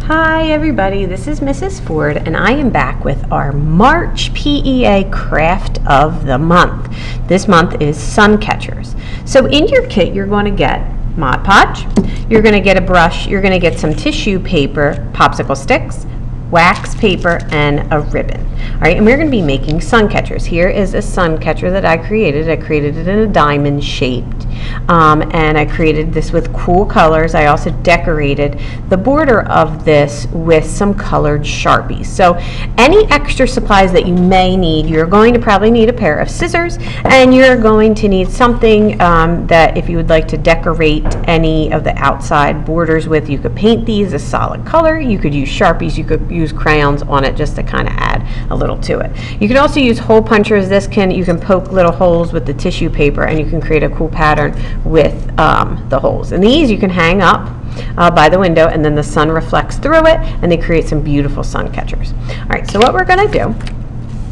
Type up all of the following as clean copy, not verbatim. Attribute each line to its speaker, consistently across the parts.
Speaker 1: Hi everybody, this is Mrs. Ford and I am back with our March PEA Craft of the Month. This month is sun catchers. So in your kit you're going to get Mod Podge, you're going to get a brush, you're going to get some tissue paper, popsicle sticks, wax paper, and a ribbon. All right, and we're going to be making sun catchers. Here is a sun catcher that I created. I created it in a diamond shaped, and I created this with cool colors. I also decorated the border of this with some colored Sharpies. So any extra supplies that you may need, you're going to probably need a pair of scissors, and you're going to need something that if you would like to decorate any of the outside borders with, you could paint these a solid color. You could use Sharpies, you could use crayons on it just to kind of add a little to it. You could also use hole punchers. You can poke little holes with the tissue paper and you can create a cool pattern with the holes. And these you can hang up by the window and then the sun reflects through it and they create some beautiful sun catchers. All right, so what we're going to do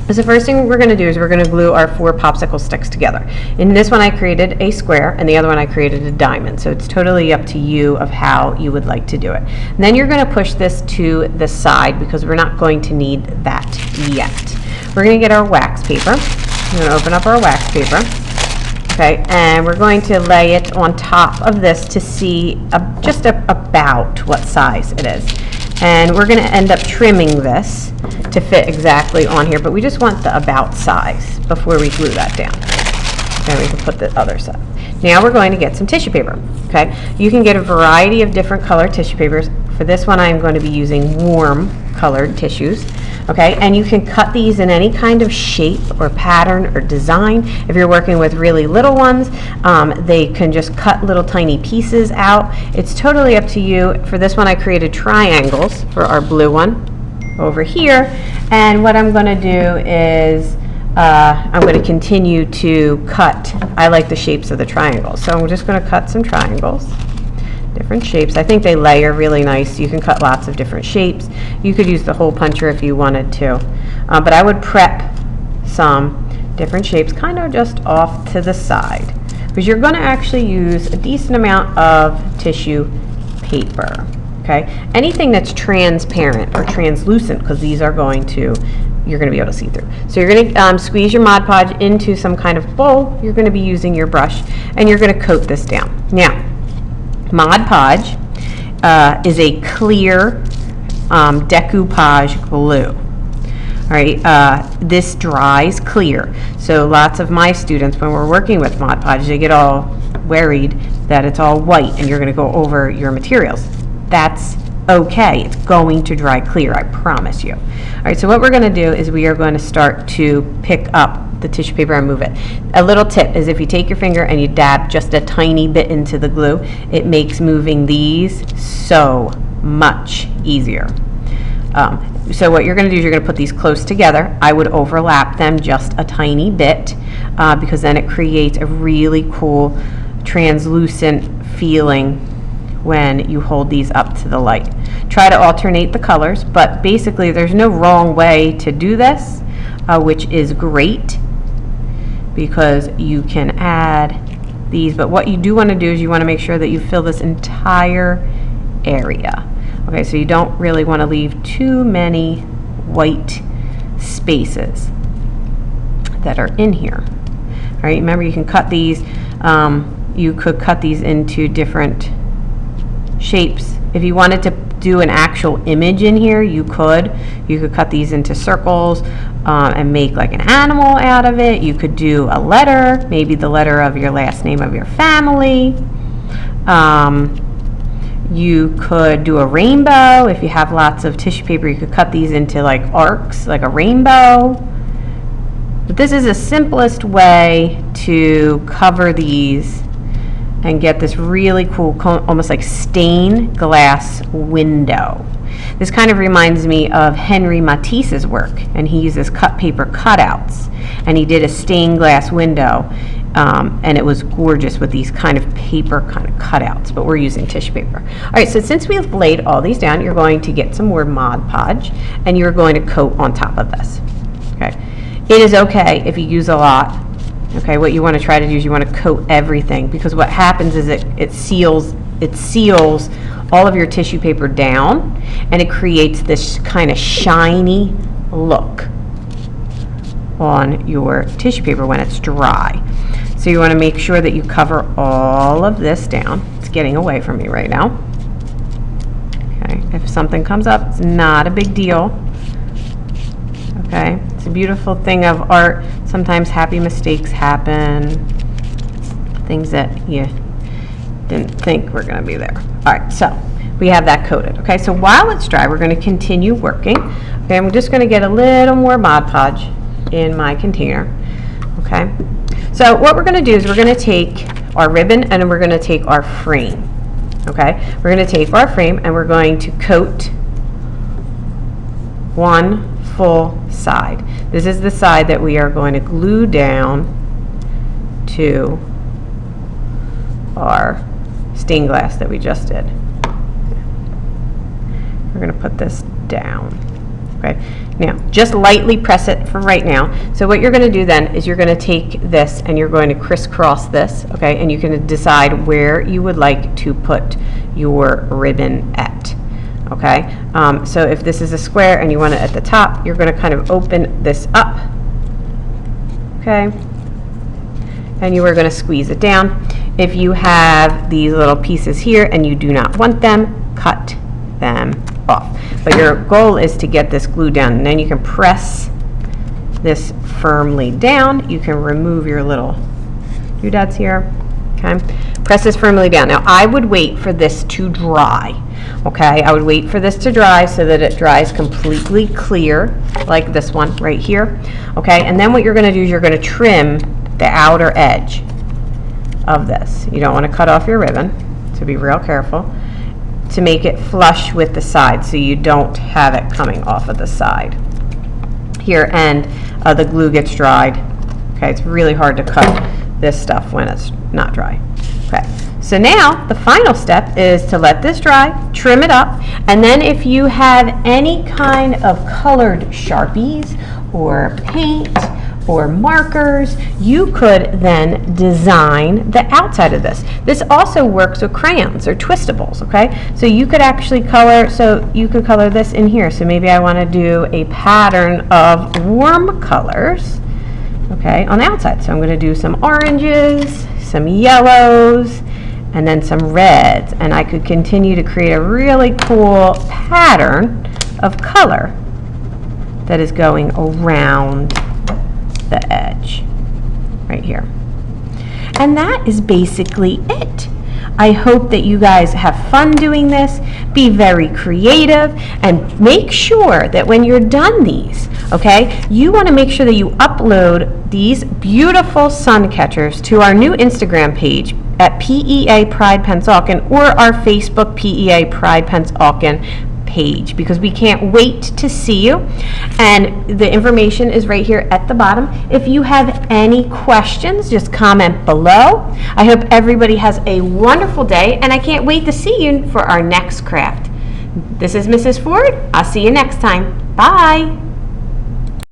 Speaker 1: is the first thing we're going to do is we're going to glue our 4 popsicle sticks together. In this one I created a square and the other one I created a diamond, so it's totally up to you of how you would like to do it. And then you're going to push this to the side because we're not going to need that yet. We're going to get our wax paper. We're going to open up our wax paper. Okay, and we're going to lay it on top of this to see just about what size it is. And we're going to end up trimming this to fit exactly on here, but we just want the about size before we glue that down. And we can put the other side. Now we're going to get some tissue paper. Okay, you can get a variety of different colored tissue papers. For this one I'm going to be using warm colored tissues. Okay, and you can cut these in any kind of shape or pattern or design. If you're working with really little ones, they can just cut little tiny pieces out. It's totally up to you. For this one I created triangles for our blue one over here, and what I'm going to do is I'm going to continue to cut. I like the shapes of the triangles, so I'm just going to cut some triangles. Different shapes. I think they layer really nice. You can cut lots of different shapes. You could use the hole puncher if you wanted to, but I would prep some different shapes kind of just off to the side because you're going to actually use a decent amount of tissue paper. Okay, anything that's transparent or translucent, because these are going to, you're going to be able to see through. So you're going to squeeze your Mod Podge into some kind of bowl. You're going to be using your brush and you're going to coat this down. Now, Mod Podge is a clear decoupage glue. All right, this dries clear. So lots of my students, when we're working with Mod Podge, they get all worried that it's all white and you're going to go over your materials. That's okay. It's going to dry clear, I promise you. All right, so what we're going to do is we are going to start to pick up the tissue paper and move it. A little tip is if you take your finger and you dab just a tiny bit into the glue, it makes moving these so much easier. So what you're going to do is you're going to put these close together. I would overlap them just a tiny bit because then it creates a really cool translucent feeling when you hold these up to the light. Try to alternate the colors, but basically there's no wrong way to do this, which is great because you can add these, but what you do want to do is you want to make sure that you fill this entire area. Okay, so you don't really want to leave too many white spaces that are in here. All right, remember you can cut these, you could cut these into different shapes. If you wanted to do an actual image in here, you could cut these into circles and make like an animal out of it. You could do a letter, maybe the letter of your last name of your family. You could do a rainbow. If you have lots of tissue paper, you could cut these into like arcs, like a rainbow. But this is the simplest way to cover these and get this really cool, almost like stained glass window. This kind of reminds me of Henry Matisse's work, and he uses cut paper cutouts, and he did a stained glass window, and it was gorgeous with these kind of paper kind of cutouts, but we're using tissue paper. All right, so since we've laid all these down, you're going to get some more Mod Podge, and you're going to coat on top of this. Okay, it is okay if you use a lot. Okay, what you want to try to do is you want to coat everything, because what happens is it seals all of your tissue paper down, and it creates this kind of shiny look on your tissue paper when it's dry. So you want to make sure that you cover all of this down. It's getting away from me right now. Okay, if something comes up, it's not a big deal. Okay, it's a beautiful thing of art. Sometimes happy mistakes happen, things that you didn't think were going to be there. All right, so we have that coated. Okay, so while it's dry, we're going to continue working. Okay, I'm just going to get a little more Mod Podge in my container. Okay, so what we're going to do is we're going to take our ribbon and we're going to take our frame. Okay, we're going to take our frame and we're going to coat one full side. This is the side that we are going to glue down to our stained glass that we just did. We're going to put this down. Okay, now just lightly press it for right now. So what you're going to do then is you're going to take this and you're going to crisscross this, okay, and you can decide where you would like to put your ribbon at. Okay, so if this is a square and you want it at the top, you're going to kind of open this up, okay, and you are going to squeeze it down. If you have these little pieces here and you do not want them, cut them off. But your goal is to get this glue down, and then you can press this firmly down. You can remove your little doodads here. Okay, press this firmly down. Now I would wait for this to dry. Okay, I would wait for this to dry so that it dries completely clear, like this one right here. Okay, and then what you're going to do is you're going to trim the outer edge of this. You don't want to cut off your ribbon, so be real careful to make it flush with the side so you don't have it coming off of the side here, and the glue gets dried. Okay, it's really hard to cut this stuff when it's not dry. Okay, so now the final step is to let this dry, trim it up, and then if you have any kind of colored Sharpies or paint or markers, you could then design the outside of this. This also works with crayons or twistables, okay? So you could actually color, so you could color this in here. So maybe I want to do a pattern of warm colors, okay, on the outside. So I'm going to do some oranges, some yellows, and then some reds. And I could continue to create a really cool pattern of color that is going around the edge right here. And that is basically it. I hope that you guys have fun doing this. Be very creative and make sure that when you're done these, okay, you want to make sure that you upload these beautiful sun catchers to our new Instagram page at PEA Pride Pennsauken or our Facebook PEA Pride Pennsauken page, because we can't wait to see you. And the information is right here at the bottom. If you have any questions, just comment below. I hope everybody has a wonderful day, and I can't wait to see you for our next craft. This is Mrs. Ford. I'll see you next time. Bye.